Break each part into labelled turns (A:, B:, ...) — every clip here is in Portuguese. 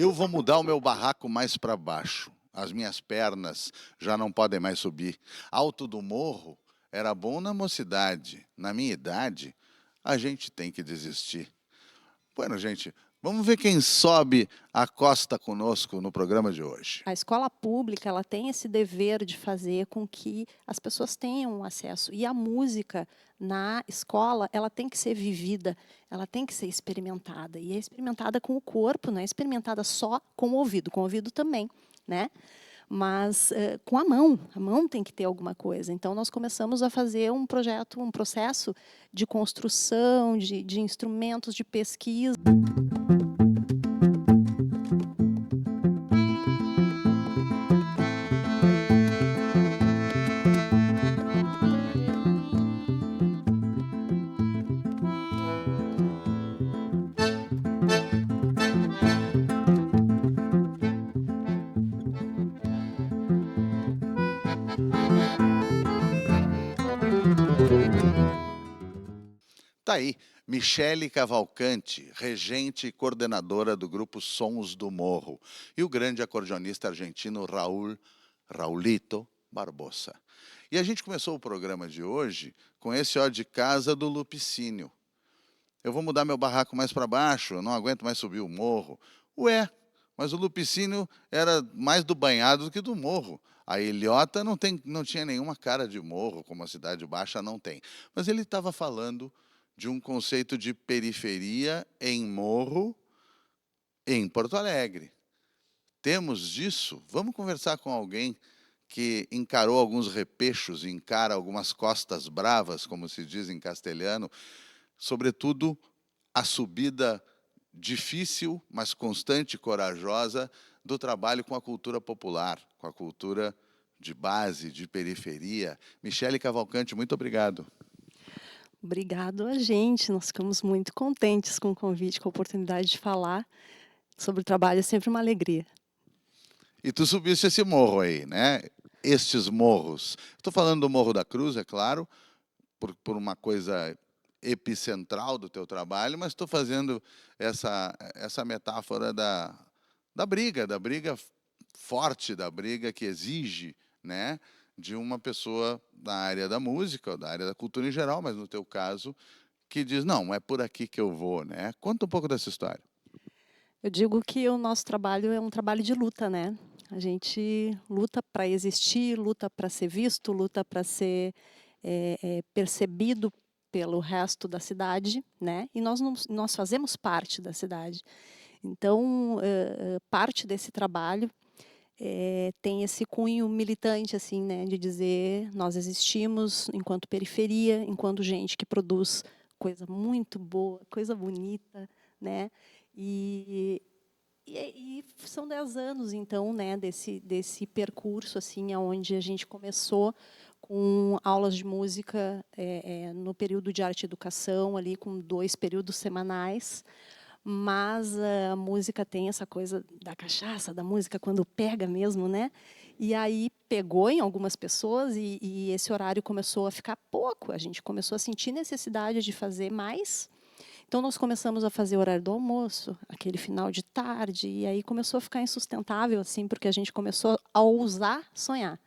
A: Eu vou mudar o meu barraco mais para baixo. As minhas pernas já não podem mais subir. Alto do morro era bom na mocidade. Na minha idade, a gente tem que desistir. Bueno, gente, vamos ver quem sobe a costa conosco no programa de hoje.
B: A escola pública, ela tem esse dever de fazer com que as pessoas tenham acesso. E a música na escola, ela tem que ser vivida, ela tem que ser experimentada. E é experimentada com o corpo, não é experimentada só com o ouvido também, né? Mas com a mão tem que ter alguma coisa. Então, nós começamos a fazer um projeto, um processo de construção, de instrumentos, de pesquisa.
A: Tá aí, Michele Cavalcante, regente e coordenadora do grupo Sons do Morro, e o grande acordeonista argentino Raulito Barbosa. E a gente começou o programa de hoje com esse ó de casa do Lupicínio. Eu vou mudar meu barraco mais para baixo, eu não aguento mais subir o morro. Ué, mas o Lupicínio era mais do banhado do que do morro. A Ilhota não tinha nenhuma cara de morro, como a Cidade Baixa não tem. Mas ele estava falando de um conceito de periferia em morro em Porto Alegre. Temos disso? Vamos conversar com alguém que encarou alguns repechos, encara algumas costas bravas, como se diz em castelhano, sobretudo a subida difícil, mas constante e corajosa do trabalho com a cultura popular, com a cultura de base, de periferia. Michele Cavalcante, muito obrigado.
B: Obrigado a gente, nós ficamos muito contentes com o convite, com a oportunidade de falar sobre o trabalho, é sempre uma alegria.
A: E tu subiste esse morro aí, né? Estes morros. Estou falando do Morro da Cruz, é claro, por uma coisa epicentral do teu trabalho, mas estou fazendo essa metáfora da briga forte, da briga que exige, né, de uma pessoa da área da música, ou da área da cultura em geral, mas no teu caso, que diz, não, é por aqui que eu vou, né? Conta um pouco dessa história.
B: Eu digo que o nosso trabalho é um trabalho de luta, né? A gente luta para existir, luta para ser visto, luta para ser percebido pelo resto da cidade, né? E nós fazemos parte da cidade. Então, parte desse trabalho tem esse cunho militante, assim, né? De dizer, nós existimos enquanto periferia, enquanto gente que produz coisa muito boa, coisa bonita, né? E, e são 10 anos, então, né, desse percurso, assim, onde a gente começou com aulas de música no período de arte e educação, ali com 2 períodos semanais, mas a música tem essa coisa da cachaça, da música quando pega mesmo, né? E aí pegou em algumas pessoas e esse horário começou a ficar pouco, a gente começou a sentir necessidade de fazer mais. Então, nós começamos a fazer o horário do almoço, aquele final de tarde, e aí começou a ficar insustentável, assim, porque a gente começou a ousar sonhar.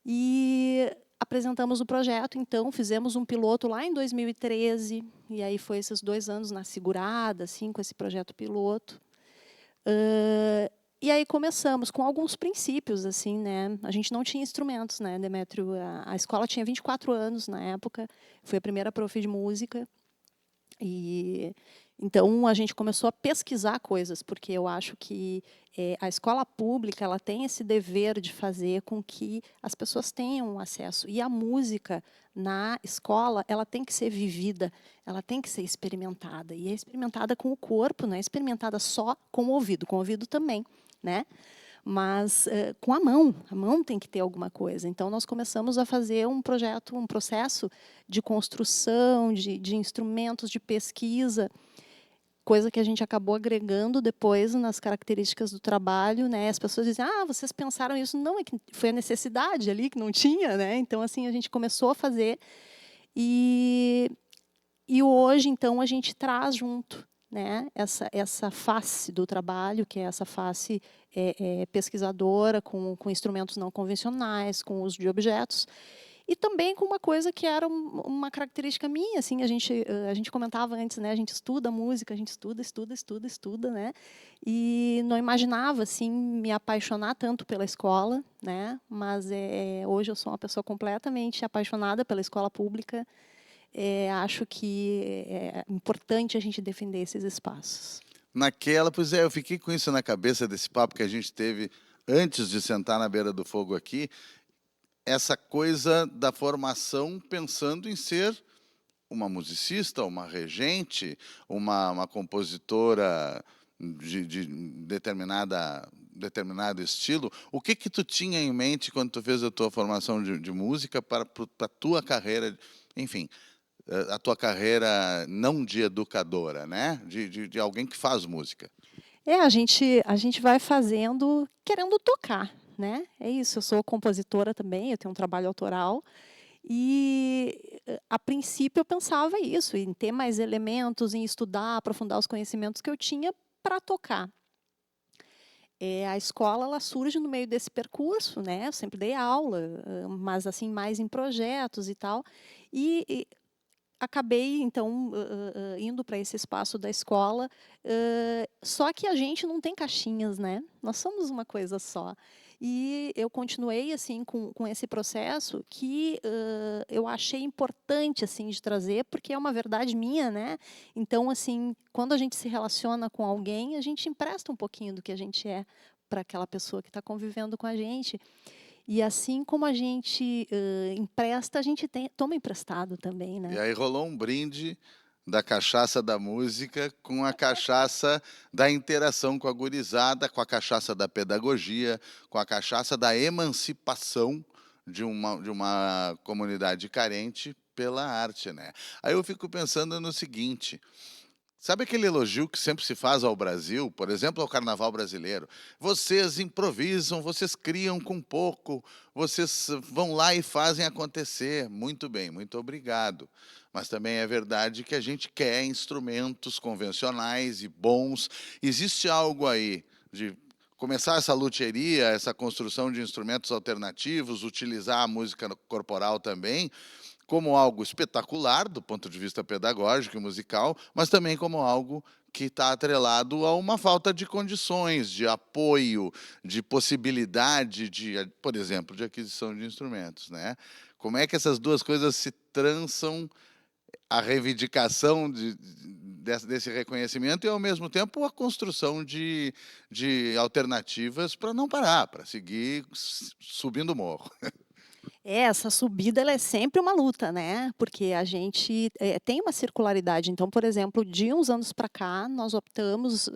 B: E apresentamos o projeto, então, fizemos um piloto lá em 2013, e aí foi esses 2 anos na segurada, assim, com esse projeto piloto. E aí começamos com alguns princípios, assim, né? A gente não tinha instrumentos, né, Demétrio? A escola tinha 24 anos na época, fui a primeira prof de música, e então a gente começou a pesquisar coisas, porque eu acho que a escola pública, ela tem esse dever de fazer com que as pessoas tenham acesso. E a música na escola, ela tem que ser vivida, ela tem que ser experimentada. E é experimentada com o corpo, não é experimentada só com o ouvido também, né? Mas com a mão tem que ter alguma coisa. Então, nós começamos a fazer um projeto, um processo de construção, de instrumentos, de pesquisa, coisa que a gente acabou agregando depois nas características do trabalho, né? As pessoas dizem, vocês pensaram isso? Não, é que foi a necessidade ali que não tinha, né? Então, assim, a gente começou a fazer e hoje, então, a gente traz junto, né, essa face do trabalho, que é essa face pesquisadora, com instrumentos não convencionais, com uso de objetos, e também com uma coisa que era uma característica minha, assim, a gente comentava antes, né, a gente estuda música, a gente estuda, né, e não imaginava, assim, me apaixonar tanto pela escola, né, mas hoje eu sou uma pessoa completamente apaixonada pela escola pública. Acho que é importante a gente defender esses espaços.
A: Pois é, eu fiquei com isso na cabeça desse papo que a gente teve antes de sentar na beira do fogo aqui, essa coisa da formação pensando em ser uma musicista, uma regente, uma compositora de determinado estilo. O que tu tinha em mente quando tu fez a tua formação de música para a tua carreira, enfim, a tua carreira não de educadora, né? De alguém que faz música.
B: A gente vai fazendo querendo tocar, né? É isso, eu sou compositora também, eu tenho um trabalho autoral. E, a princípio, eu pensava isso, em ter mais elementos, em estudar, aprofundar os conhecimentos que eu tinha para tocar. A escola ela surge no meio desse percurso, né? Eu sempre dei aula, mas assim mais em projetos e tal. E acabei, então, indo para esse espaço da escola, só que a gente não tem caixinhas, né? Nós somos uma coisa só. E eu continuei assim com esse processo que eu achei importante assim de trazer, porque é uma verdade minha, né? Então, assim, quando a gente se relaciona com alguém, a gente empresta um pouquinho do que a gente é para aquela pessoa que está convivendo com a gente. E assim como a gente empresta, a gente toma emprestado também,
A: E
B: né?
A: aí rolou um brinde da cachaça da música com a cachaça da interação com a gurizada, com a cachaça da pedagogia, com a cachaça da emancipação de uma comunidade carente pela arte, né? Aí eu fico pensando no seguinte: sabe aquele elogio que sempre se faz ao Brasil, por exemplo, ao Carnaval brasileiro? Vocês improvisam, vocês criam com pouco, vocês vão lá e fazem acontecer. Muito bem, muito obrigado. Mas também é verdade que a gente quer instrumentos convencionais e bons. Existe algo aí de começar essa luthieria, essa construção de instrumentos alternativos, utilizar a música corporal também, como algo espetacular do ponto de vista pedagógico e musical, mas também como algo que está atrelado a uma falta de condições, de apoio, de possibilidade de, por exemplo, de aquisição de instrumentos, né? Como é que essas duas coisas se trançam a reivindicação desse reconhecimento e, ao mesmo tempo, a construção de alternativas para não parar, para seguir subindo o morro?
B: Essa subida ela é sempre uma luta, né? Porque a gente tem uma circularidade. Então, por exemplo, de uns anos para cá, nós optamos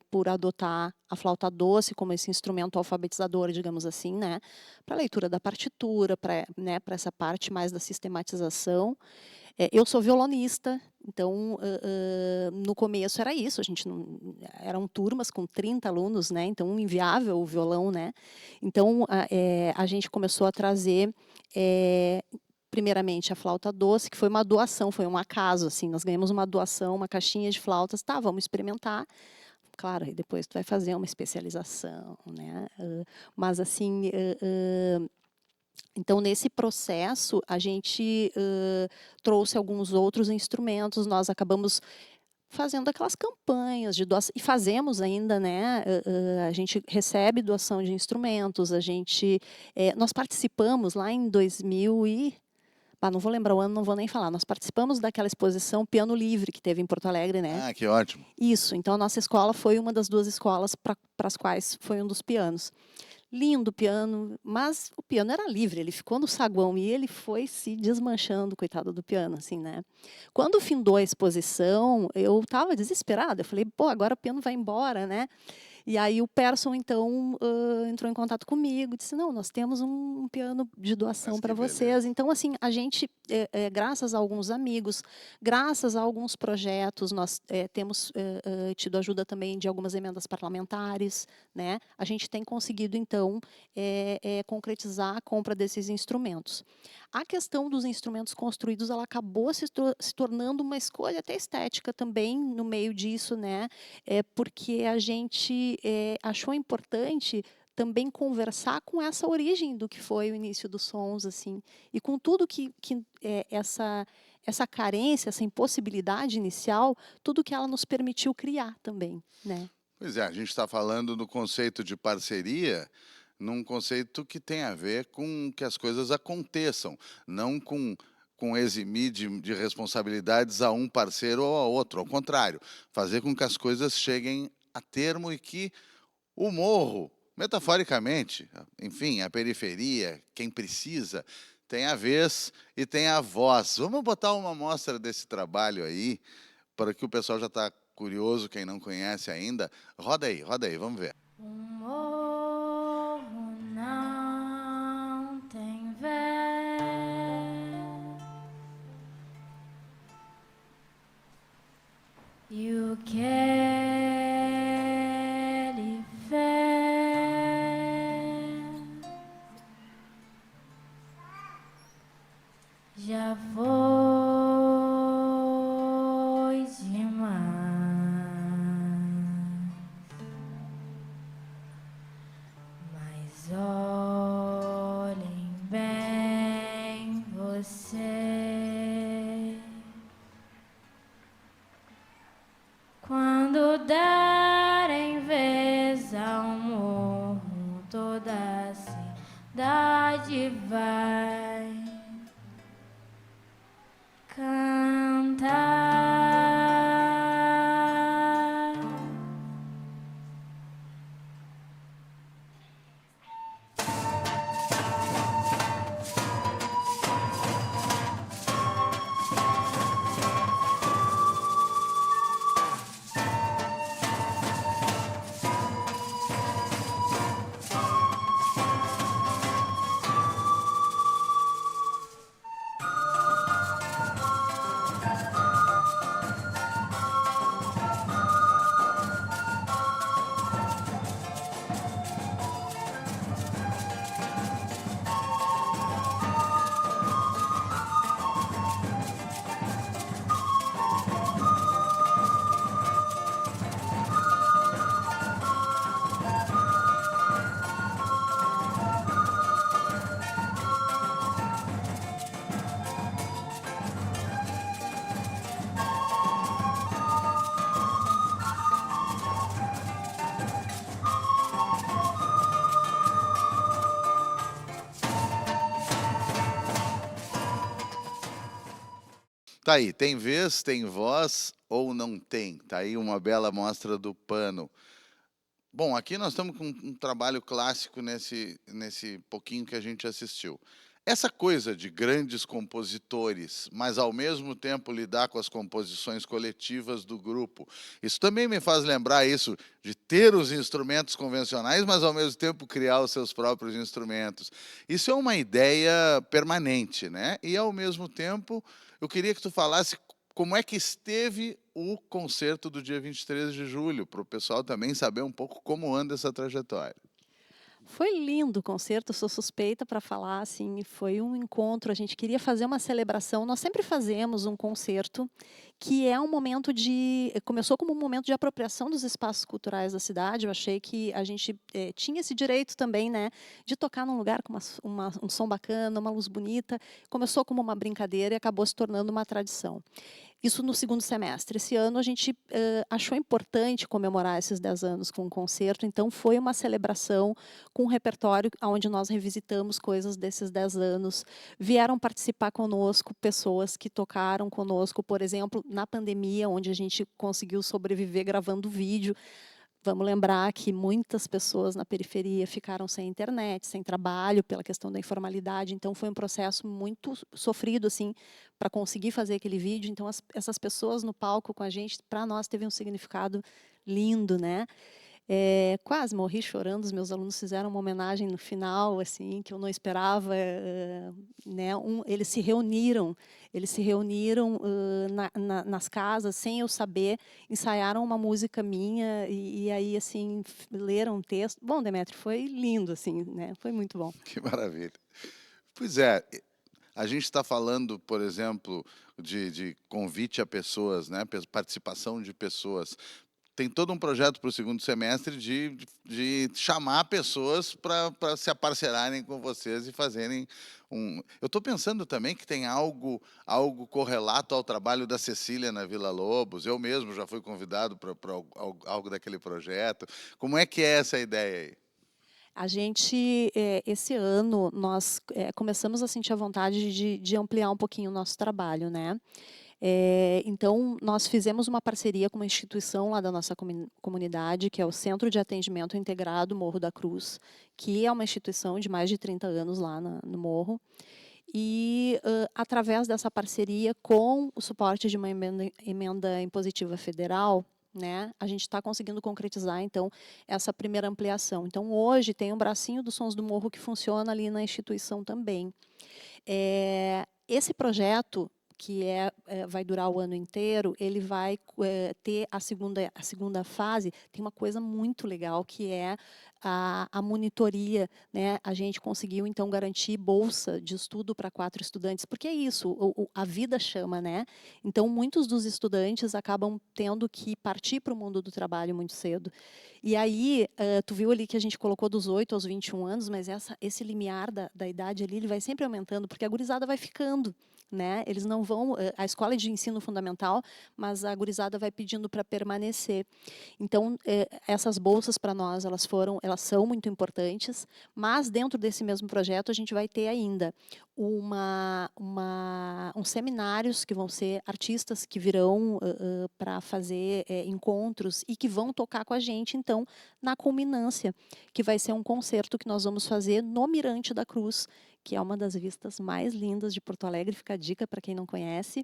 B: por adotar a flauta doce como esse instrumento alfabetizador, digamos assim, né? Para leitura da partitura, para essa parte mais da sistematização. Eu sou violonista, então, no começo era isso, a gente não eram turmas com 30 alunos, né, então inviável o violão, né. Então, a gente começou a trazer, primeiramente a flauta doce, que foi uma doação, foi um acaso, assim, nós ganhamos uma doação, uma caixinha de flautas, "Tá, vamos experimentar". Claro, e depois tu vai fazer uma especialização, né, mas assim, então, nesse processo, a gente trouxe alguns outros instrumentos, nós acabamos fazendo aquelas campanhas de doação, e fazemos ainda, né? A gente recebe doação de instrumentos, nós participamos lá em 2000 não vou lembrar o ano, não vou nem falar. Nós participamos daquela exposição Piano Livre que teve em Porto Alegre, né?
A: Ah, que ótimo.
B: Isso. Então, a nossa escola foi uma das 2 escolas para as quais foi um dos pianos. Lindo o piano, mas o piano era livre, ele ficou no saguão e ele foi se desmanchando, coitado do piano, assim, né. Quando findou a exposição, eu estava desesperada, eu falei: "Pô, agora o piano vai embora, né". E aí o Persson, então, entrou em contato comigo, disse: "Não, nós temos um piano de
A: Mas
B: doação
A: que
B: para vocês".
A: beleza.
B: Então, assim, a gente, graças a alguns amigos, graças a alguns projetos, nós, temos, tido ajuda também de algumas emendas parlamentares, né, a gente tem conseguido, então, concretizar a compra desses instrumentos. a questão dos instrumentos construídos, ela acabou se tornando uma escolha até estética também no meio disso, né? Porque a gente achou importante também conversar com essa origem do que foi o início dos sons, assim, e com tudo que essa carência, essa impossibilidade inicial, tudo que ela nos permitiu criar também, né?
A: Pois é, a gente está falando do conceito de parceria, num conceito que tem a ver com que as coisas aconteçam, não com eximir de responsabilidades a um parceiro ou a outro. Ao contrário, fazer com que as coisas cheguem a termo e que o morro, metaforicamente, enfim, a periferia, quem precisa, tem a vez e tem a voz. Vamos botar uma amostra desse trabalho aí, para que o pessoal já está curioso, quem não conhece ainda. Roda aí, vamos ver.
C: O morro não tem vez, e o que ele fez já foi demais. Mas olhem bem você, quando derem vez ao morro, toda a cidade vai cantar.
A: Tá aí, tem vez, tem voz ou não tem? Tá aí uma bela amostra do pano. Bom, aqui nós estamos com um trabalho clássico nesse pouquinho que a gente assistiu. Essa coisa de grandes compositores, mas ao mesmo tempo lidar com as composições coletivas do grupo, isso também me faz lembrar isso, de ter os instrumentos convencionais, mas ao mesmo tempo criar os seus próprios instrumentos. Isso é uma ideia permanente, né? E ao mesmo tempo, eu queria que tu falasse como é que esteve o concerto do dia 23 de julho, para o pessoal também saber um pouco como anda essa trajetória.
B: Foi lindo o concerto, sou suspeita para falar, assim, foi um encontro, a gente queria fazer uma celebração, nós sempre fazemos um concerto, que é um momento começou como um momento de apropriação dos espaços culturais da cidade, eu achei que a gente tinha esse direito também, né, de tocar num lugar com um som bacana, uma luz bonita, começou como uma brincadeira e acabou se tornando uma tradição. Isso no segundo semestre. Esse ano a gente achou importante comemorar esses 10 anos com um concerto, então foi uma celebração com um repertório onde nós revisitamos coisas desses 10 anos. Vieram participar conosco pessoas que tocaram conosco, por exemplo, na pandemia, onde a gente conseguiu sobreviver gravando vídeo. Vamos lembrar que muitas pessoas na periferia ficaram sem internet, sem trabalho, pela questão da informalidade. Então, foi um processo muito sofrido, assim, para conseguir fazer aquele vídeo. Então, essas pessoas no palco com a gente, para nós, teve um significado lindo, né? Quase morri chorando, os meus alunos fizeram uma homenagem no final, assim, que eu não esperava, né, eles se reuniram nas casas, sem eu saber, ensaiaram uma música minha, e aí, assim, leram um texto. Bom, Demetrio, foi lindo, assim, né, foi muito bom.
A: Que maravilha. Pois é, A gente está falando, por exemplo, de convite a pessoas, né? Participação de pessoas. Tem todo um projeto para o segundo semestre de chamar pessoas para se aparcerarem com vocês e fazerem um. Eu estou pensando também que tem algo correlato ao trabalho da Cecília na Vila Lobos. Eu mesmo já fui convidado para algo daquele projeto. Como é que é essa ideia aí?
B: A gente, esse ano, nós começamos a sentir a vontade de ampliar um pouquinho o nosso trabalho, né? Então, nós fizemos uma parceria com uma instituição lá da nossa comunidade, que é o Centro de Atendimento Integrado Morro da Cruz, que é uma instituição de mais de 30 anos lá no Morro. E, através dessa parceria, com o suporte de uma emenda impositiva federal, né, a gente está conseguindo concretizar, então, essa primeira ampliação. Então, hoje, tem um bracinho dos Sons do Morro que funciona ali na instituição também. Esse projeto, que vai durar o ano inteiro, ele vai ter a segunda fase. Tem uma coisa muito legal, que é a monitoria, né? A gente conseguiu, então, garantir bolsa de estudo para 4 estudantes, porque é isso, a vida chama, né? Então, muitos dos estudantes acabam tendo que partir para o mundo do trabalho muito cedo. E aí, tu viu ali que a gente colocou dos 8 aos 21 anos, mas esse limiar da idade ali, ele vai sempre aumentando, porque a gurizada vai ficando, né? Eles não vão, a escola é de ensino fundamental, mas a gurizada vai pedindo para permanecer. Então, essas bolsas para nós, elas são muito importantes, mas dentro desse mesmo projeto a gente vai ter ainda uns seminários que vão ser artistas que virão para fazer encontros e que vão tocar com a gente, então, na culminância, que vai ser um concerto que nós vamos fazer no Mirante da Cruz, que é uma das vistas mais lindas de Porto Alegre. Fica a dica para quem não conhece.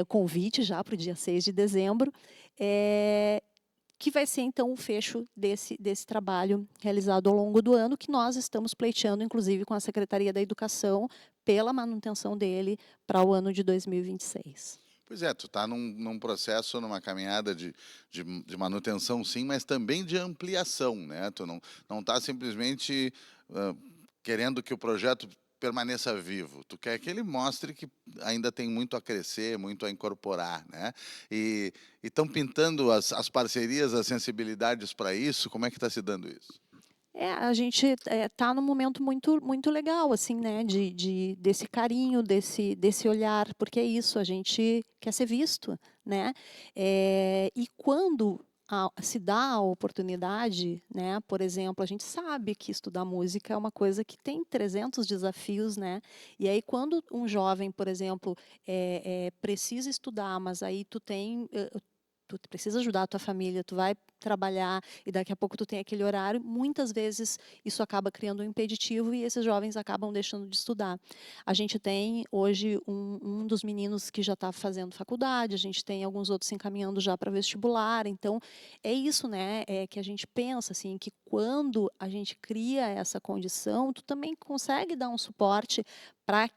B: Convite já para o dia 6 de dezembro. Que vai ser, então, o fecho desse trabalho realizado ao longo do ano, que nós estamos pleiteando, inclusive, com a Secretaria da Educação, pela manutenção dele para o ano de 2026.
A: Pois é, tu está num processo, numa caminhada de manutenção, sim, mas também de ampliação, né? Tu não está simplesmente querendo que o projeto permaneça vivo. Tu quer que ele mostre que ainda tem muito a crescer, muito a incorporar, né? E estão pintando as parcerias, as sensibilidades para isso. Como é que está se dando isso?
B: A gente está num momento muito, muito legal, assim, né, desse carinho, desse olhar, porque é isso, a gente quer ser visto, né? E quando se dá a oportunidade, né, por exemplo, a gente sabe que estudar música é uma coisa que tem 300 desafios, né? E aí, quando um jovem, por exemplo, precisa estudar, mas aí tu precisa ajudar a tua família, tu vai trabalhar e daqui a pouco tu tem aquele horário, muitas vezes isso acaba criando um impeditivo e esses jovens acabam deixando de estudar. A gente tem hoje um dos meninos que já está fazendo faculdade, a gente tem alguns outros se encaminhando já para vestibular, então é isso, né, que a gente pensa, assim, que quando a gente cria essa condição, tu também consegue dar um suporte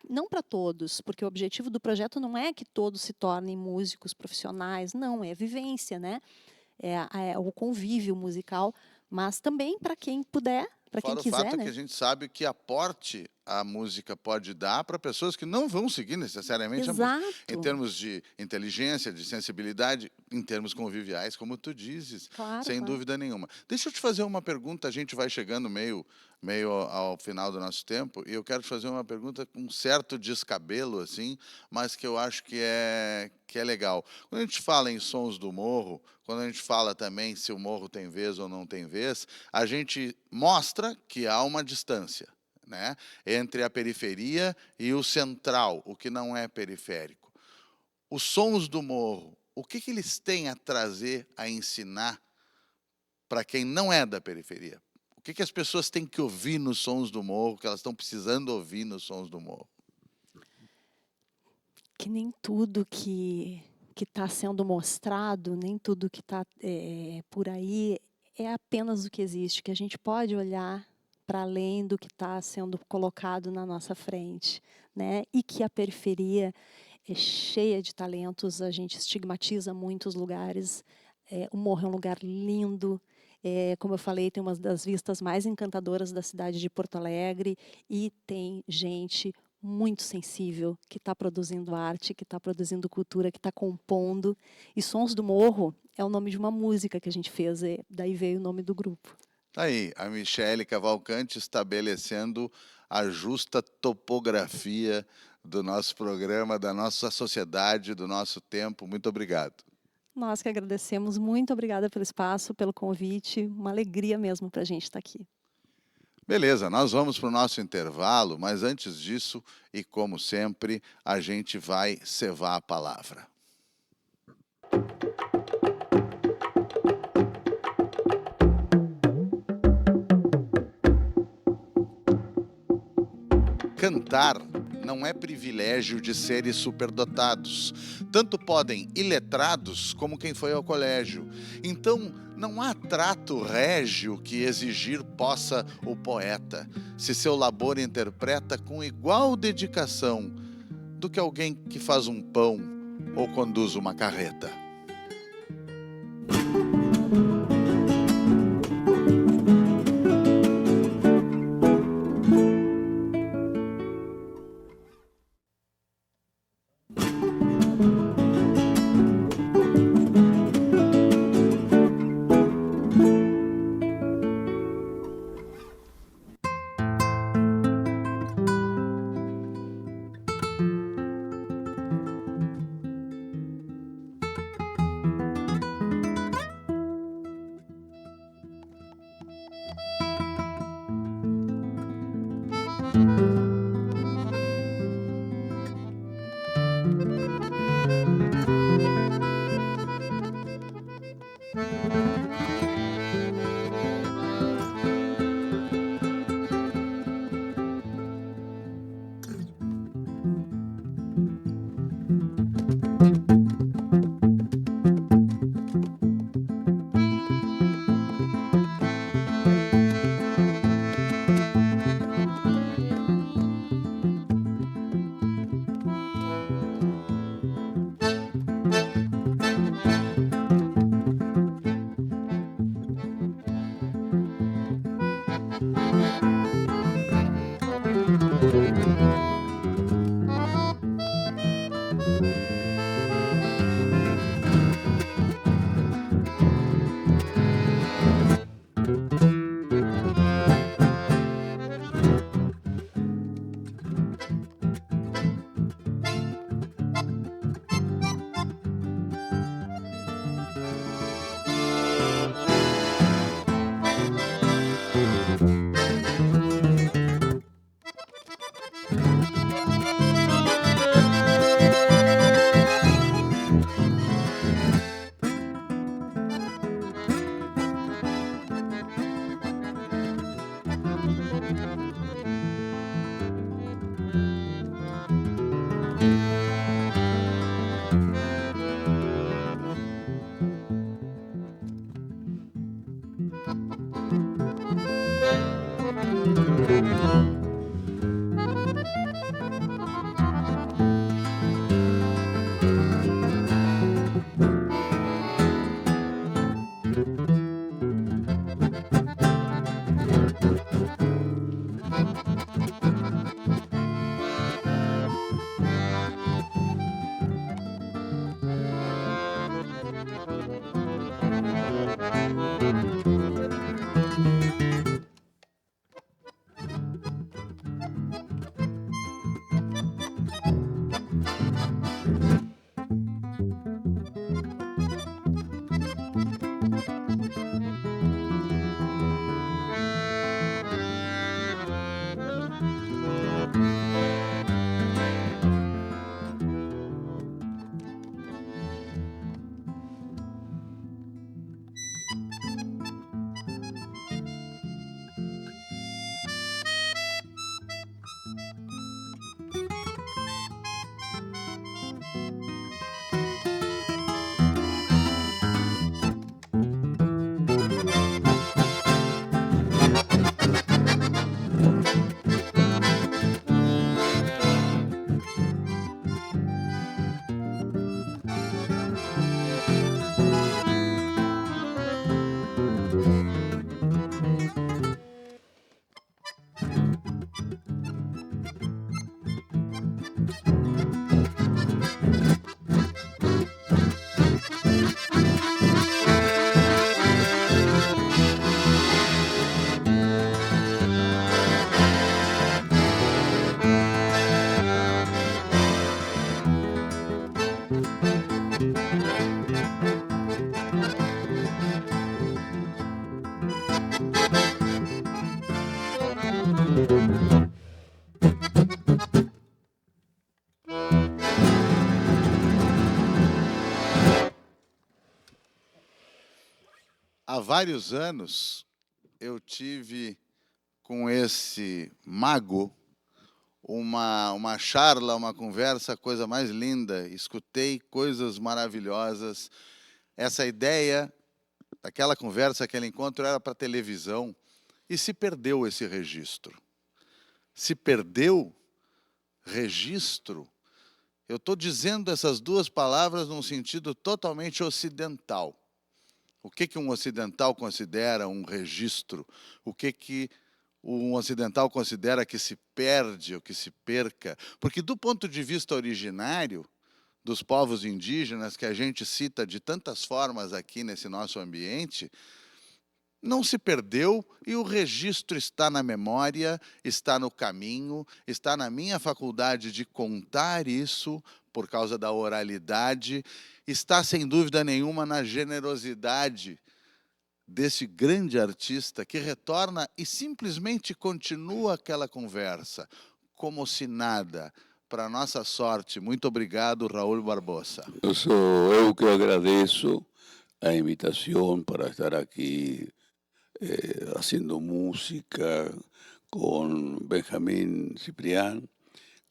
B: não para todos, porque o objetivo do projeto não é que todos se tornem músicos profissionais, não, é vivência, né? É o convívio musical, mas também para quem puder, para quem
A: Fora o
B: quiser,
A: fato que
B: né?
A: a gente sabe que aporte a música pode dar para pessoas que não vão seguir necessariamente a música. Em
B: Exato,
A: termos de inteligência, de sensibilidade, em termos conviviais, como tu dizes,
B: claro,
A: sem
B: claro.
A: dúvida nenhuma. Deixa eu te fazer uma pergunta, a gente vai chegando meio ao final do nosso tempo, e eu quero te fazer uma pergunta com um certo descabelo, assim, mas que eu acho que é legal. Quando a gente fala em Sons do Morro, quando a gente fala também se o morro tem vez ou não tem vez, a gente mostra que há uma distância, né, entre a periferia e o central, o que não é periférico. Os Sons do Morro, o que eles têm a trazer, a ensinar para quem não é da periferia? O que as pessoas têm que ouvir nos Sons do Morro, que elas estão precisando ouvir nos Sons do Morro?
B: Que nem tudo que está sendo mostrado, nem tudo que está por aí é apenas o que existe, que a gente pode olhar para além do que está sendo colocado na nossa frente, né? E que a periferia é cheia de talentos, a gente estigmatiza muitos lugares. O Morro é um lugar lindo, como eu falei, tem uma das vistas mais encantadoras da cidade de Porto Alegre e tem gente muito sensível, que está produzindo arte, que está produzindo cultura, que está compondo. E Sons do Morro é o nome de uma música que a gente fez, e daí veio o nome do grupo.
A: Tá aí, a Michele Cavalcante estabelecendo a justa topografia do nosso programa, da nossa sociedade, do nosso tempo. Muito obrigado.
B: Nós que agradecemos, muito obrigada pelo espaço, pelo convite, uma alegria mesmo para a gente estar aqui.
A: Beleza, nós vamos para o nosso intervalo, mas antes disso, e como sempre, a gente vai cevar a palavra. Cantar não é privilégio de seres superdotados. Tanto podem iletrados como quem foi ao colégio. Então, não há trato régio que exigir possa o poeta, se seu labor interpreta com igual dedicação do que alguém que faz um pão ou conduz uma carreta. Há vários anos eu tive com esse mago uma charla, uma conversa, a coisa mais linda. Escutei coisas maravilhosas. Essa ideia, aquela conversa, aquele encontro era para televisão e se perdeu esse registro. Se perdeu registro. Eu estou dizendo essas duas palavras num sentido totalmente ocidental. O que um ocidental considera um registro? O que um ocidental considera que se perde ou que se perca? Porque do ponto de vista originário dos povos indígenas, que a gente cita de tantas formas aqui nesse nosso ambiente, não se perdeu e o registro está na memória, está no caminho, está na minha faculdade de contar isso por causa da oralidade, está sem dúvida nenhuma na generosidade desse grande artista que retorna e simplesmente continua aquela conversa, como se nada. Para nossa sorte, muito obrigado, Raul Barbosa.
D: Sou eu que agradeço a invitação para estar aqui haciendo música con Benjamín Ciprián,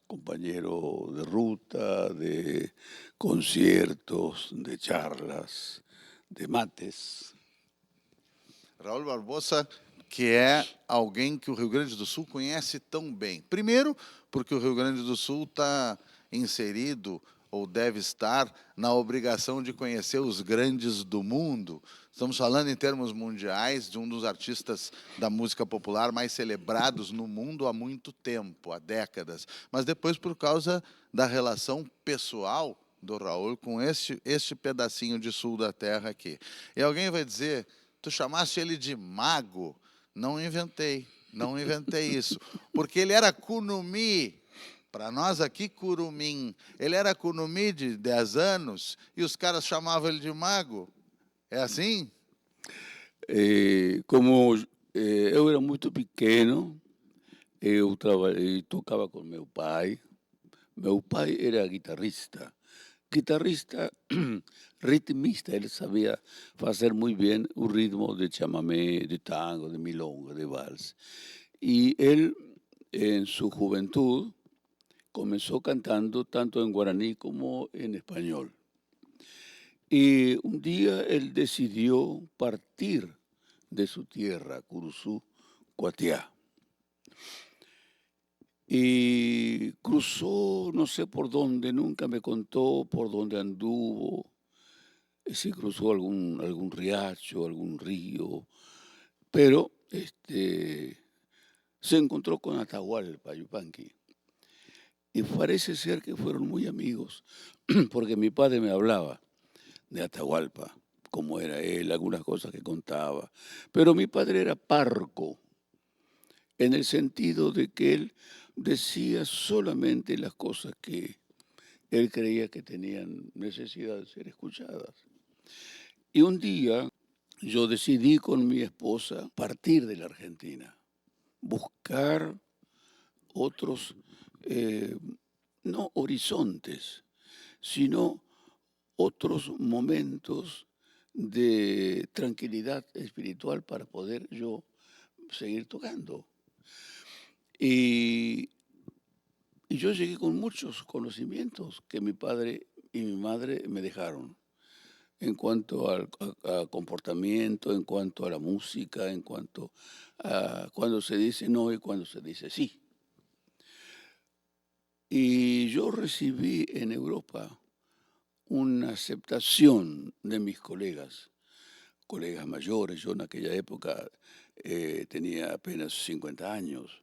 D: compañero de ruta, de conciertos, de charlas, de mates.
A: Raul Barbosa, que é alguém que o Rio Grande do Sul conhece tão bem. Primeiro, porque o Rio Grande do Sul está inserido, ou deve estar, na obrigação de conhecer os grandes do mundo. Estamos falando em termos mundiais de um dos artistas da música popular mais celebrados no mundo há muito tempo, há décadas. Mas depois, por causa da relação pessoal do Raul com este pedacinho de sul da terra aqui. E alguém vai dizer, tu chamaste ele de mago? Não inventei isso. Porque ele era Kunumi. Para nós aqui, curumim. Ele era curumim de 10 anos e os caras chamavam ele de mago. É assim?
D: Como eu era muito pequeno, eu tocava com meu pai. Meu pai era guitarrista, ritmista, ele sabia fazer muito bem o ritmo de chamamé, de tango, de milonga, de vals. E ele, em sua juventude, comenzó cantando tanto en guaraní como en español. Y un día él decidió partir de su tierra, Curuzú, Cuatiá. Y cruzó, no sé por dónde, nunca me contó por dónde anduvo, si cruzó algún riacho, algún río, pero se encontró con Atahualpa Yupanqui. Y parece ser que fueron muy amigos, porque mi padre me hablaba de Atahualpa, cómo era él, algunas cosas que contaba. Pero mi padre era parco, en el sentido de que él decía solamente las cosas que él creía que tenían necesidad de ser escuchadas. Y un día yo decidí con mi esposa partir de la Argentina, buscar otros no horizontes, sino otros momentos de tranquilidad espiritual para poder yo seguir tocando. Y yo llegué con muchos conocimientos que mi padre y mi madre me dejaron en cuanto al comportamiento, en cuanto a la música, en cuanto a cuando se dice no y cuando se dice sí. Y yo recibí en Europa una aceptación de mis colegas mayores. Yo en aquella época tenía apenas 50 años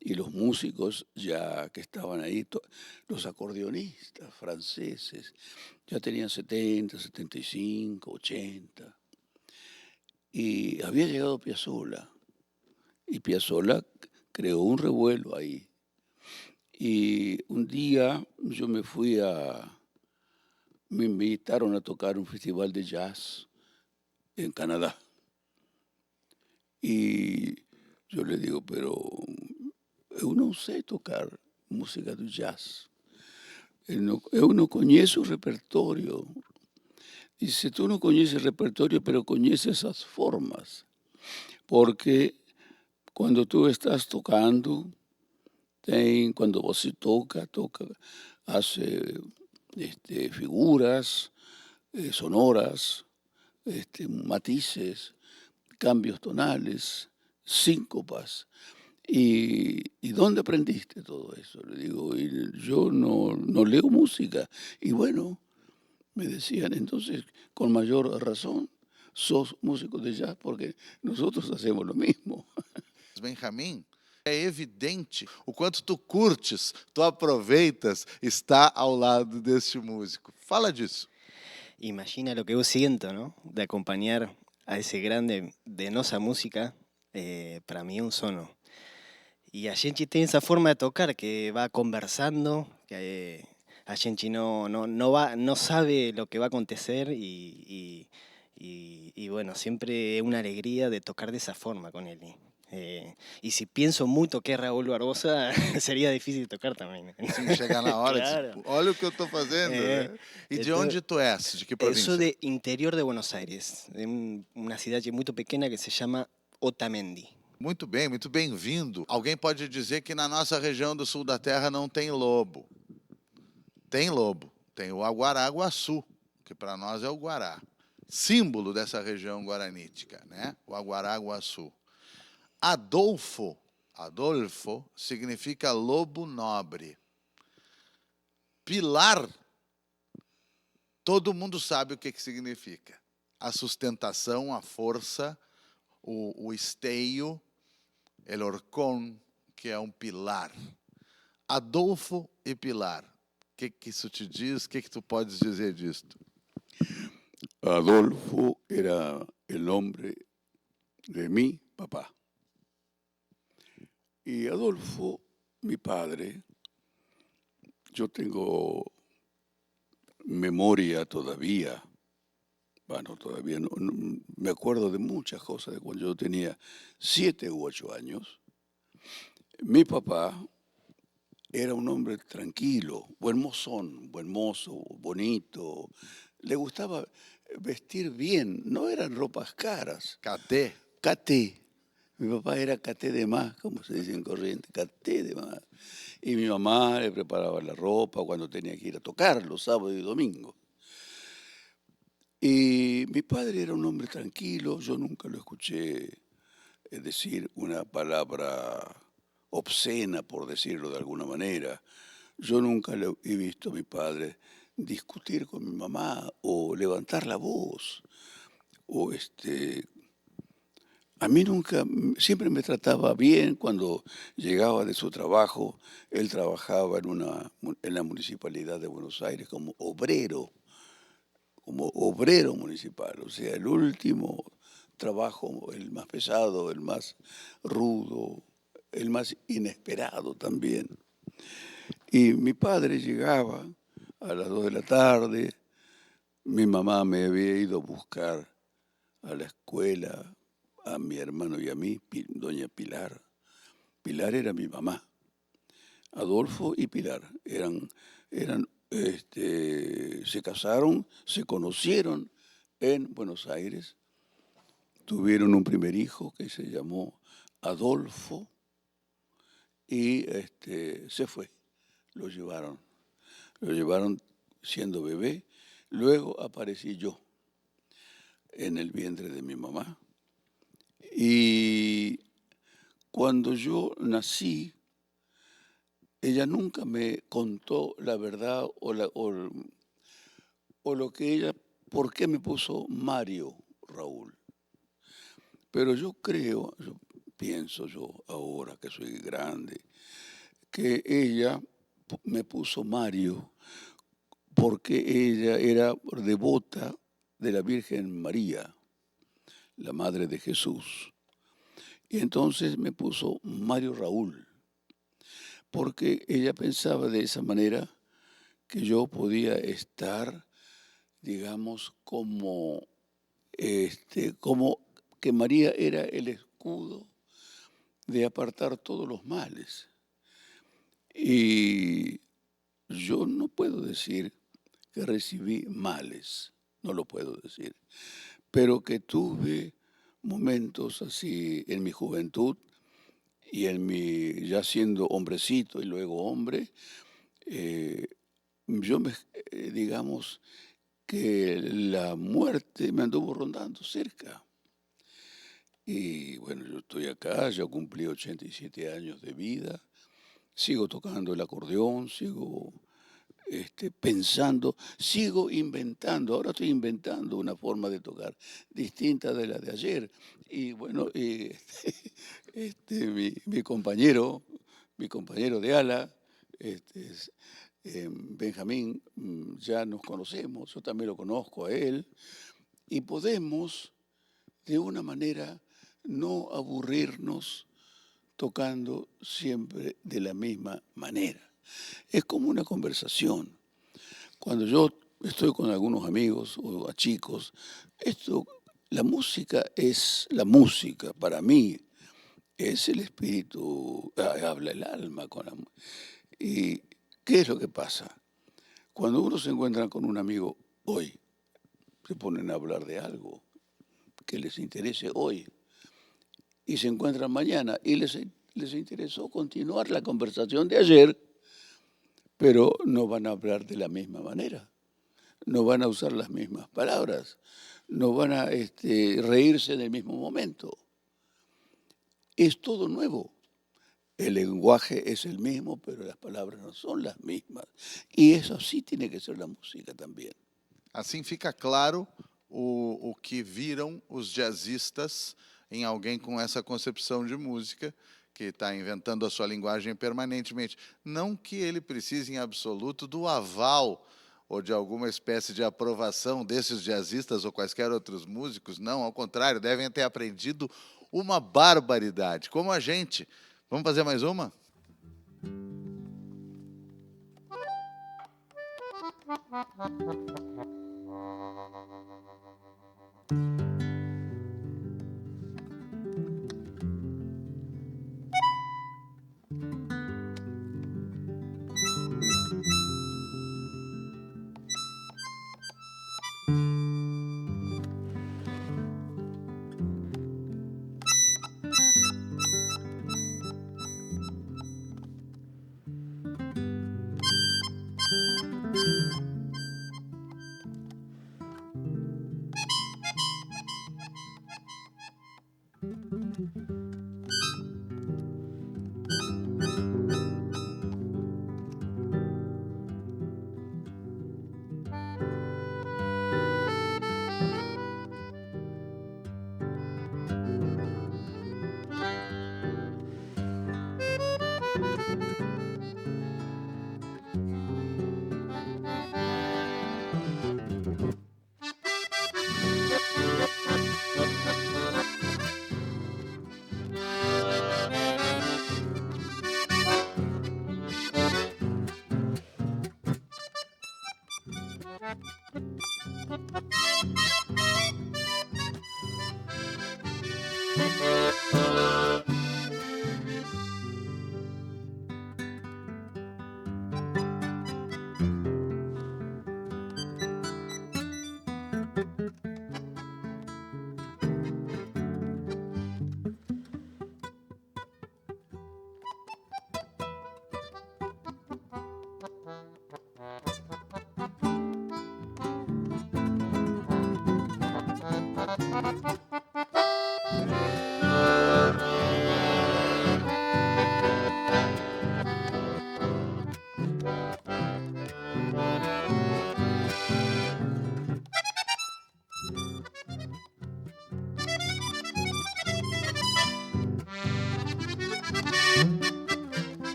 D: y los músicos ya que estaban ahí, los acordeonistas franceses, ya tenían 70, 75, 80. Y había llegado Piazzolla y Piazzolla creó un revuelo ahí. Y un día yo me invitaron a tocar un festival de jazz en Canadá. Y yo le digo, pero eu não sei tocar música do jazz. Eu não conheço o repertório. E se tu não conheces o repertório, pero conheces as formas, porque quando tu estás tocando, quando você toca, hace figuras sonoras, matices, cambios tonales, síncopas. ¿Y dónde aprendiste todo eso? Le digo, yo no leo música. Y bueno, me decían, entonces, con mayor razón, sos músico de jazz, porque nosotros hacemos lo mismo.
A: Benjamin, é evidente o quanto tu curtes, tu aproveitas estar ao lado deste músico. Fala disso.
E: Imagina lo que yo siento, ¿no? De acompañar a ese grande de nosa música, para mí es un sono. Y a gente tiene esa forma de tocar que va conversando, que a gente no sabe lo que va a acontecer y bueno, siempre es una alegría de tocar de esa forma con él. Y si pienso mucho que es Raúl Barbosa, sería difícil tocar também.
A: Sim, chegar na hora
E: Claro.
A: de, olha o que eu estou fazendo.
E: É.
A: Né? E de
E: Então,
A: onde tu és? De que
E: Eu
A: província?
E: sou de interior de Buenos Aires, de una ciudad muy pequeña que se llama Otamendi.
A: Muito bem-vindo. Alguém pode dizer que na nossa região do sul da terra não tem lobo. Tem lobo. Tem o aguaraguaçu, que para nós é o guará. Símbolo dessa região guaranítica, né? O aguaraguaçu. Adolfo significa lobo nobre. Pilar, todo mundo sabe o que significa. A sustentação, a força, o esteio, el horcón, que é um pilar. Adolfo e Pilar. O que isso te diz? O que tu podes dizer disto?
D: Adolfo era el nombre de mi papá. Y Adolfo, mi padre, yo tengo memoria todavía, bueno, todavía no, me acuerdo de muchas cosas de cuando yo tenía 7 u 8 años. Mi papá era un hombre tranquilo, buen mozo, bonito. Le gustaba vestir bien, no eran ropas caras. Caté. Mi papá era caté de más, como se dice en corriente, caté de más. Y mi mamá le preparaba la ropa cuando tenía que ir a tocar los sábados y domingos. Y mi padre era un hombre tranquilo, yo nunca lo escuché decir una palabra obscena, por decirlo de alguna manera. Yo nunca he visto a mi padre discutir con mi mamá o levantar la voz. O a mí nunca, siempre me trataba bien cuando llegaba de su trabajo. Él trabajaba en la Municipalidad de Buenos Aires como obrero municipal. O sea, el último trabajo, el más pesado, el más rudo, el más inesperado también. Y mi padre llegaba a las 2 de la tarde, mi mamá me había ido a buscar a la escuela, a mi hermano y a mí, doña Pilar. Pilar era mi mamá. Adolfo y Pilar se casaron, se conocieron en Buenos Aires, tuvieron un primer hijo que se llamó Adolfo y se fue, lo llevaron siendo bebé. Luego aparecí yo en el vientre de mi mamá y cuando yo nací, ella nunca me contó la verdad o lo que ella, por qué me puso Mario Raúl. Pero yo pienso ahora que soy grande, que ella me puso Mario porque ella era devota de la Virgen María, la Madre de Jesús. Y entonces me puso Mario Raúl, porque ella pensaba de esa manera que yo podía estar, digamos, como que María era el escudo de apartar todos los males. Y yo no puedo decir que recibí males, no lo puedo decir, pero que tuve momentos así en mi juventud y en mi, ya siendo hombrecito y luego hombre, eh, digamos que la muerte me anduvo rondando cerca. Y bueno, yo estoy acá, ya cumplí 87 años de vida, sigo tocando el acordeón, sigo pensando, sigo inventando. Ahora estoy inventando una forma de tocar distinta de la de ayer. Y bueno, mi compañero de ala, Benjamín, ya nos conocemos, yo también lo conozco a él, y podemos de una manera no aburrirnos tocando siempre de la misma manera. Es como una conversación. Cuando yo estoy con algunos amigos o a chicos, la música es la música para mí, es el espíritu, habla el alma. ¿Y qué es lo que pasa? Cuando uno se encuentra con un amigo hoy, se ponen a hablar de algo que les interese hoy, y se encuentran mañana y les interesó continuar la conversación de ayer, pero no van a hablar de la misma manera, no van a usar las mismas palabras, no van a reírse en el mismo momento. Es todo nuevo. El lenguaje es el mismo, pero las palabras no son las mismas. Y eso sí tiene que ser la música também.
A: Assim fica claro o que viram os jazzistas em alguém com essa concepção de música, que está inventando a sua linguagem permanentemente. Não que ele precise, em absoluto, do aval ou de alguma espécie de aprovação desses jazzistas ou quaisquer outros músicos. Não, ao contrário, devem ter aprendido uma barbaridade, como a gente. Vamos fazer mais uma?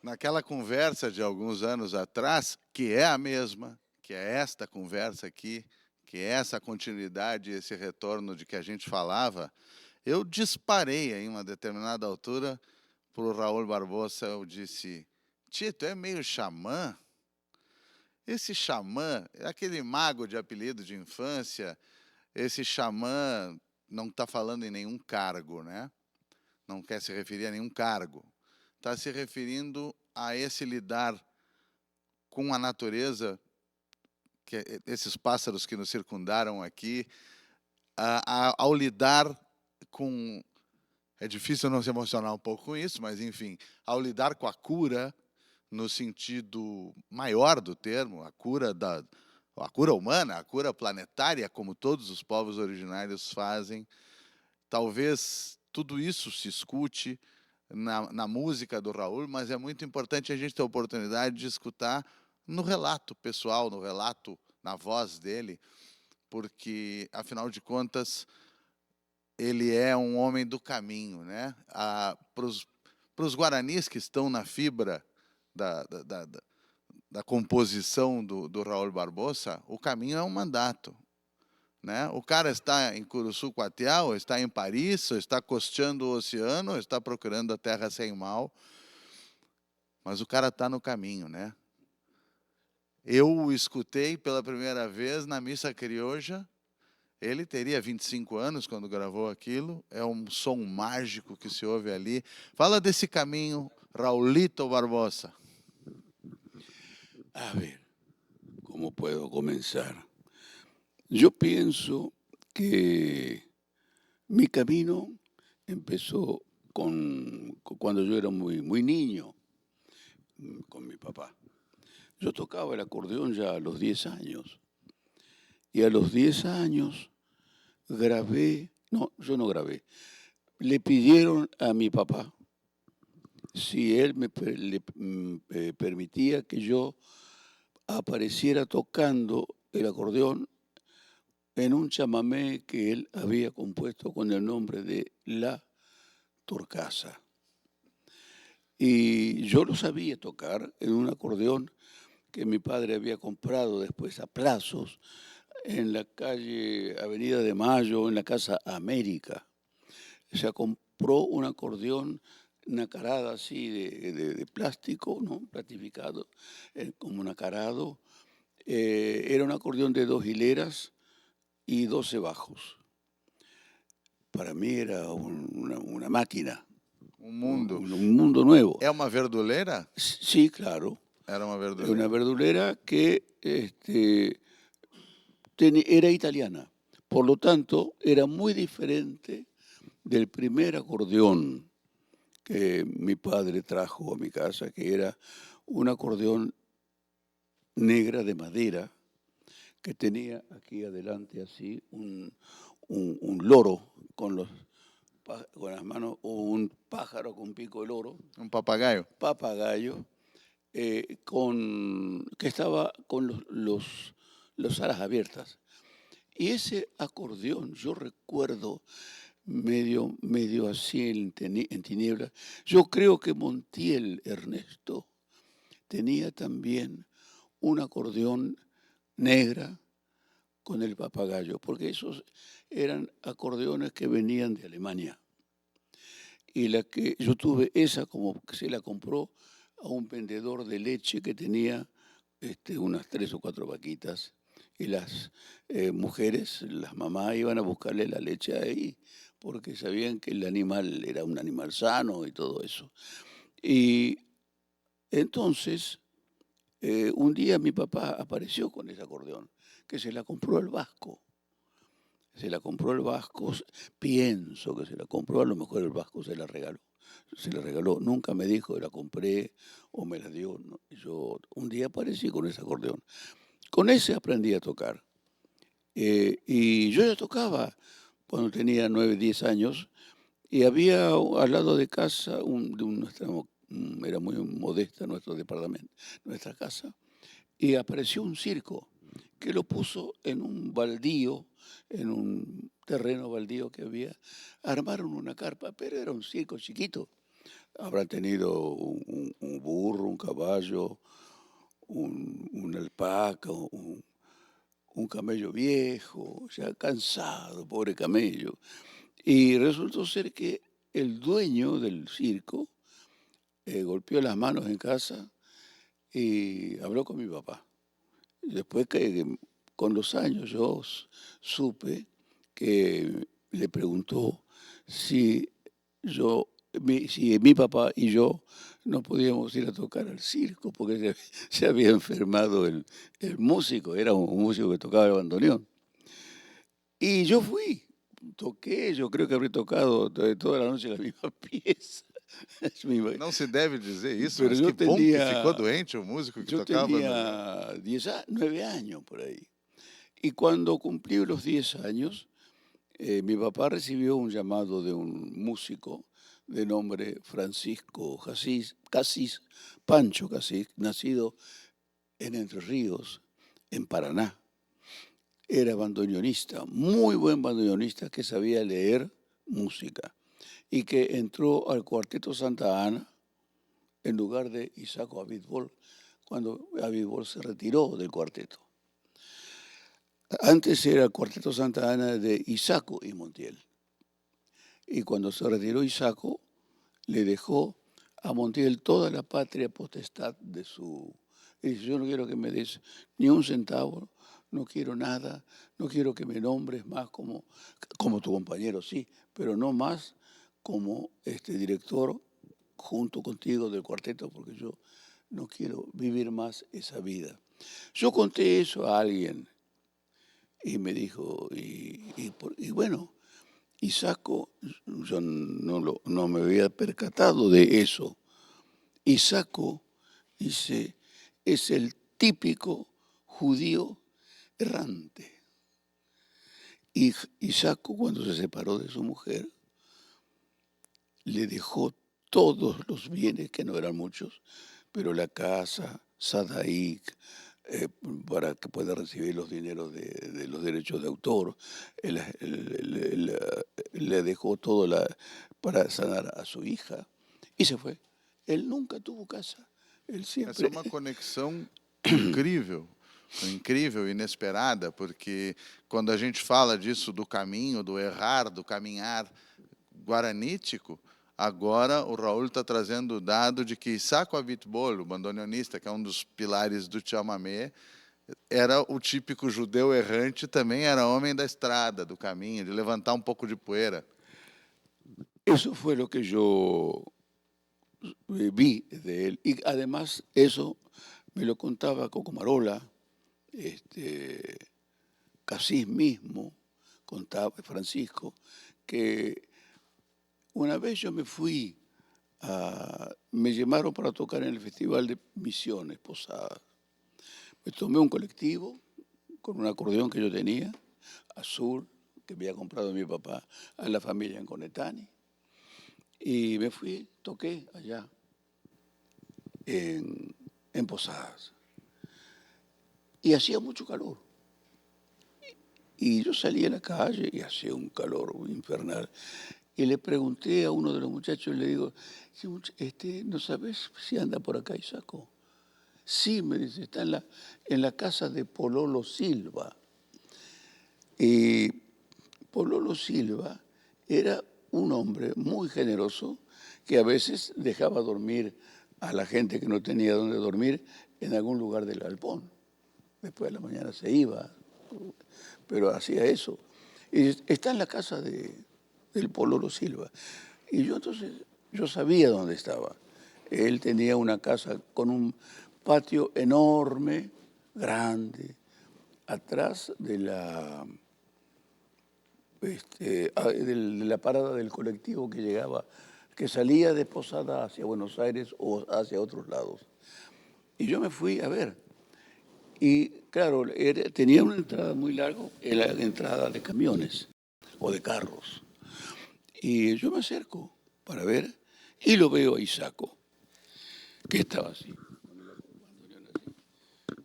A: Naquela conversa de alguns anos atrás, que é a mesma, que é esta conversa aqui, que é essa continuidade, esse retorno de que a gente falava, eu disparei em uma determinada altura para o Raul Barbosa, eu disse, Tito, é meio xamã? Esse xamã, é aquele mago de apelido de infância, esse xamã não está falando em nenhum cargo, né? Não quer se referir a nenhum cargo. Está se referindo a esse lidar com a natureza, que esses pássaros que nos circundaram aqui, ao lidar com... É difícil não se emocionar um pouco com isso, mas, enfim, ao lidar com a cura, no sentido maior do termo, a cura humana, a cura planetária, como todos os povos originários fazem, talvez tudo isso se escute na música do Raul, mas é muito importante a gente ter a oportunidade de escutar no relato pessoal, no relato, na voz dele, porque, afinal de contas, ele é um homem do caminho, né? Para os guaranis que estão na fibra da composição do Raul Barbosa, o caminho é um mandato. Né? O cara está em Curuçu Coatiá, ou está em Paris, ou está costeando o oceano, ou está procurando a terra sem mal, mas o cara está no caminho, né? Eu o escutei pela primeira vez na missa criolla, ele teria 25 anos quando gravou aquilo, é um som mágico que se ouve ali. Fala desse caminho, Raulito Barbosa.
D: A ver, ¿cómo puedo comenzar? Yo pienso que mi camino empezó cuando yo era muy niño, con mi papá. Yo tocaba el acordeón ya a los 10 años. Y a los 10 años grabé, no, yo no grabé. Le pidieron a mi papá si él le permitía que yo apareciera tocando el acordeón en un chamamé que él había compuesto con el nombre de La Torcasa. Y yo lo sabía tocar en un acordeón que mi padre había comprado después a plazos en la calle Avenida de Mayo, en la Casa América. O sea, compró un acordeón nacarada así de plástico, ¿no? Platificado, como nacarado. Era un acordeón de 2 hileras y 12 bajos. Para mí era una máquina.
A: Um mundo.
D: Un mundo nuevo.
A: É uma verduleira?
D: Sí, claro.
A: Era uma verduleira.
D: Una verdulera que era italiana. Por lo tanto, era muy diferente del primer acordeón que mi padre trajo a mi casa, que era un acordeón negra de madera, que tenía aquí adelante así un loro con las manos, o un pájaro con pico de loro.
A: Um papagaio?
D: Papagayo, que estaba con los alas abiertas. Y ese acordeón, yo recuerdo medio así en tinieblas. Yo creo que Montiel Ernesto tenía también un acordeón negra con el papagayo, porque esos eran acordeones que venían de Alemania. Y la que yo tuve, esa como que se la compró a un vendedor de leche que tenía unas 3 o 4 vaquitas, y las mujeres, las mamás, iban a buscarle la leche ahí, porque sabían que el animal era un animal sano y todo eso. Y entonces, un día mi papá apareció con ese acordeón, que se la compró el Vasco. Se la compró el Vasco, pienso que se la compró, a lo mejor el Vasco se la regaló. Se la regaló, nunca me dijo, la compré o me la dio. No. Yo un día aparecí con ese acordeón. Con ese aprendí a tocar. Y yo ya tocaba cuando tenía 9, 10 años. Y había al lado de casa, era muy modesta nuestro departamento, nuestra casa, y apareció un circo que lo puso en un baldío, en un terreno baldío que había. Armaron una carpa, pero era un circo chiquito. Habrá tenido un burro, un caballo, una alpaca, un camello viejo, ya cansado, pobre camello. Y resultó ser que el dueño del circo golpeó las manos en casa y habló con mi papá. Después que con los años yo supe que le preguntó si si mi papá y yo no podíamos ir a tocar al circo porque se había enfermado el músico, era un músico que tocaba el bandoneón. Y yo fui, toqué, yo creo que habré tocado toda la noche la misma pieza.
A: Não se deve dizer isso,
D: Pero
A: mas que bom que ficou doente o músico que
D: yo
A: tocava bandoneón.
D: tenía 9 años por ahí. Y cuando cumplí los 10 años, mi papá recibió un llamado de un músico de nombre Francisco Casís, Pancho Casís, nacido en Entre Ríos, en Paraná. Era bandoneonista, muy buen bandoneonista que sabía leer música y que entró al Cuarteto Santa Ana en lugar de Isaco Abitbol, cuando Abitbol se retiró del cuarteto. Antes era el Cuarteto Santa Ana de Isaco y Montiel. Y cuando se retiró Isaco, le dejó a Montiel toda la patria potestad de su... Y dice, yo no quiero que me des ni un centavo, no quiero nada, no quiero que me nombres más como tu compañero, sí, pero no más como director junto contigo del cuarteto, porque yo no quiero vivir más esa vida. Yo conté eso a alguien y me dijo, y bueno, Isaco, yo no me había percatado de eso. Isaco, dice, es el típico judío errante. Y Isaco, cuando se separó de su mujer, le dejó todos los bienes, que no eran muchos, pero la casa, Sadaik, para que pueda recibir los dineros de los derechos de autor, le dejó todo para sanar a su hija y se fue. Él nunca tuvo casa. Él siempre...
A: Essa é uma conexão incrível, incrível, inesperada, porque quando a gente fala disso do caminho, do errar, do caminhar guaranítico, agora o Raul está trazendo o dado de que Isaco Abitbol, o bandoneonista, que é um dos pilares do chamamé, era o típico judeu errante, também era homem da estrada, do caminho, de levantar um pouco de poeira.
D: Eso fue lo que yo vi de él. Y además eso me lo contaba Cocomarola, Casís mismo, contaba Francisco, que una vez yo me llamaron para tocar en el Festival de Misiones, Posadas. Me tomé un colectivo con un acordeón que yo tenía, azul, que había comprado mi papá a la familia en Conetani. Y me fui, toqué allá en Posadas. Y hacía mucho calor. Y yo salí a la calle y hacía un calor infernal. Y le pregunté a uno de los muchachos, le digo, ¿no sabes si anda por acá Isaco? Sí, me dice, está en la casa de Pololo Silva. Y Pololo Silva era un hombre muy generoso que a veces dejaba dormir a la gente que no tenía dónde dormir en algún lugar del galpón. Después de la mañana se iba pero hacía eso. Y está en la casa del Pololo Silva. Y yo entonces, yo sabía dónde estaba. Él tenía una casa con un patio enorme, grande, atrás de la parada del colectivo que llegaba, que salía de Posada hacia Buenos Aires o hacia otros lados. Y yo me fui a ver. Y claro, tenía una entrada muy larga, la entrada de camiones o de carros. Y yo me acerco para ver y lo veo a Isaco, que estaba así,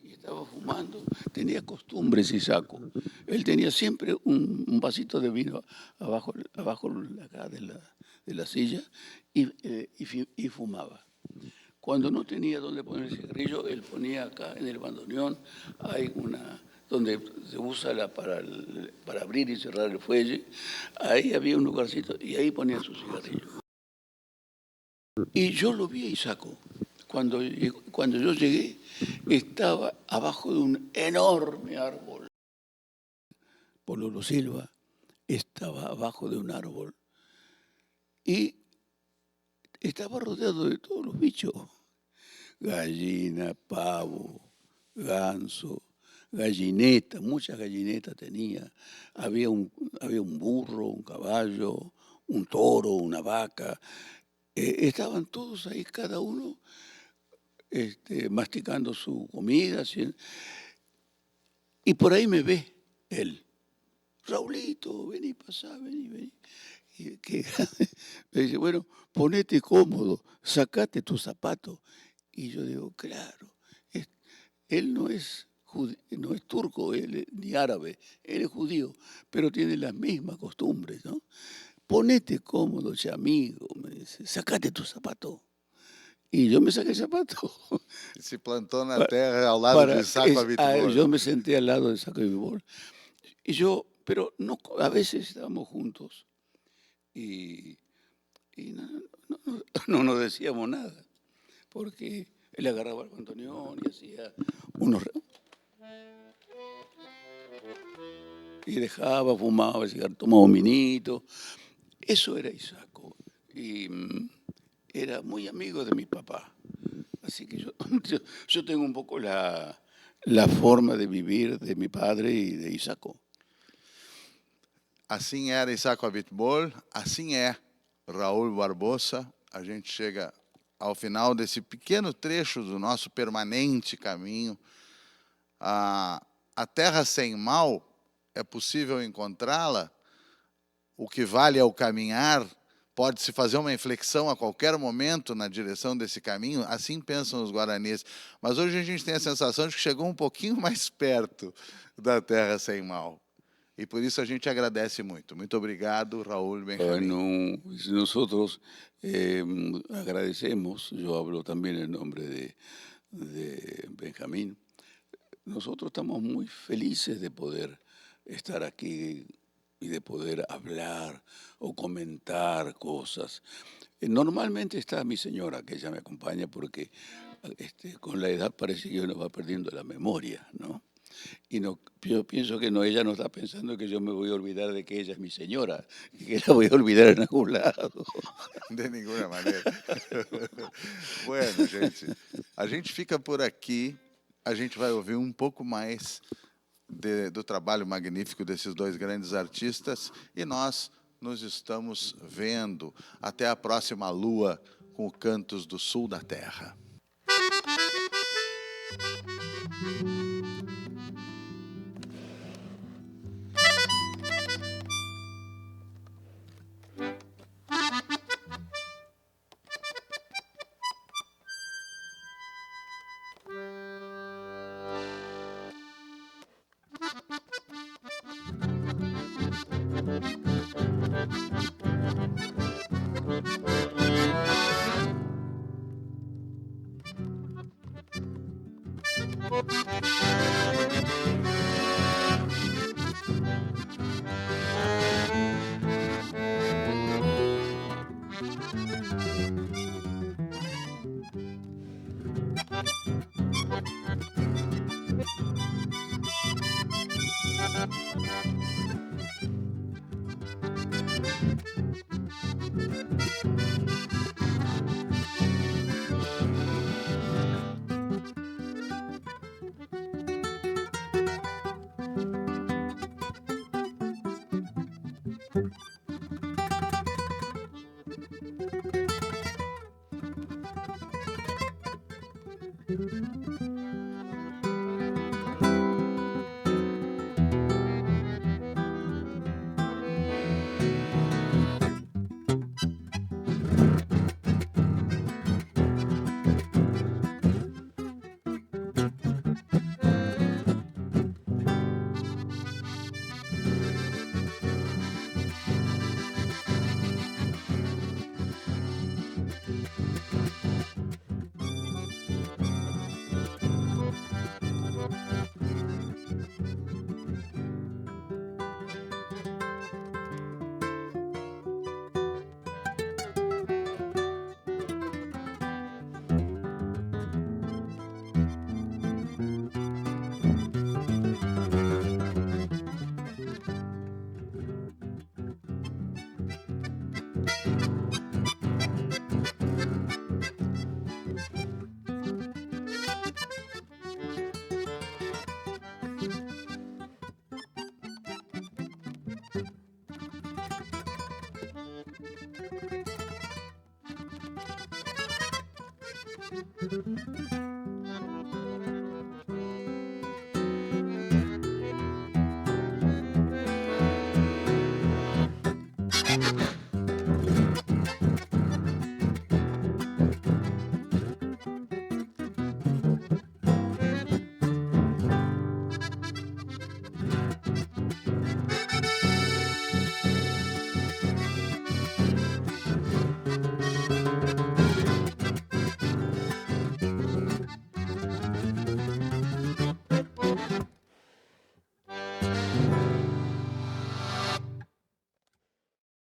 D: y estaba fumando. Tenía costumbres Isaco. Él tenía siempre un vasito de vino abajo acá de la silla y fumaba. Cuando no tenía dónde poner el cigarrillo, él ponía acá en el bandoneón, hay donde se usa para abrir y cerrar el fuelle, ahí había un lugarcito y ahí ponía su cigarrillo. Y yo lo vi a Isaco. Cuando yo llegué, estaba abajo de un enorme árbol. Pololo Silva estaba abajo de un árbol y estaba rodeado de todos los bichos. Gallina, pavo, ganso, gallineta, muchas gallinetas tenía. Había un burro, un caballo, un toro, una vaca. Estaban todos ahí, cada uno masticando su comida. Y por ahí me ve él. Raulito, vení, pasá, vení. Y me dice, bueno, ponete cómodo, sacate tus zapatos. Y yo digo, claro, él no es turco ni árabe, él es judío, pero tiene las mismas costumbres, ¿no? Ponete cómodo, che amigo, me dice, sacate tu zapato. Y yo me saqué el zapato.
A: Se plantou na terra ao lado de Isaco Abitbol.
D: Yo me senté al lado de Isaco Abitbol. Pero no, a veces estábamos juntos y no nos decíamos nada, porque él agarraba el bandoneón y hacía y dejaba, fumaba, tomaba un vinito. Eso era Isaco. Y era muy amigo de mi papá. Así que yo tengo un poco la forma de vivir de mi padre y de Isaco.
A: Assim era Isaco Abitbol, assim é Raul Barbosa. A gente chega ao final desse pequeno trecho do nosso permanente caminho. A terra sem mal, é possível encontrá-la? O que vale é o caminhar? Pode-se fazer uma inflexão a qualquer momento na direção desse caminho? Assim pensam os guaranis. Mas hoje a gente tem a sensação de que chegou um pouquinho mais perto da terra sem mal. E por isso a gente agradece muito. Muito obrigado, Raúl Benjamín.
D: Bueno, nosotros agradecemos, yo hablo también en nombre de Benjamín. Nosotros estamos muy felices de poder estar aquí y de poder hablar o comentar cosas. Normalmente está mi señora, que ella me acompaña porque con la edad parece que uno va perdiendo la memoria, ¿no? Y yo pienso que ella no está pensando que yo me voy a olvidar de que ella es mi señora y que la voy a olvidar en algún lado.
A: De nenhuma maneira. Bueno, gente, a gente fica por aqui. A gente vai ouvir um pouco mais do trabalho magnífico desses dois grandes artistas e nós nos estamos vendo. Até a próxima lua com Cantos do Sul da Terra.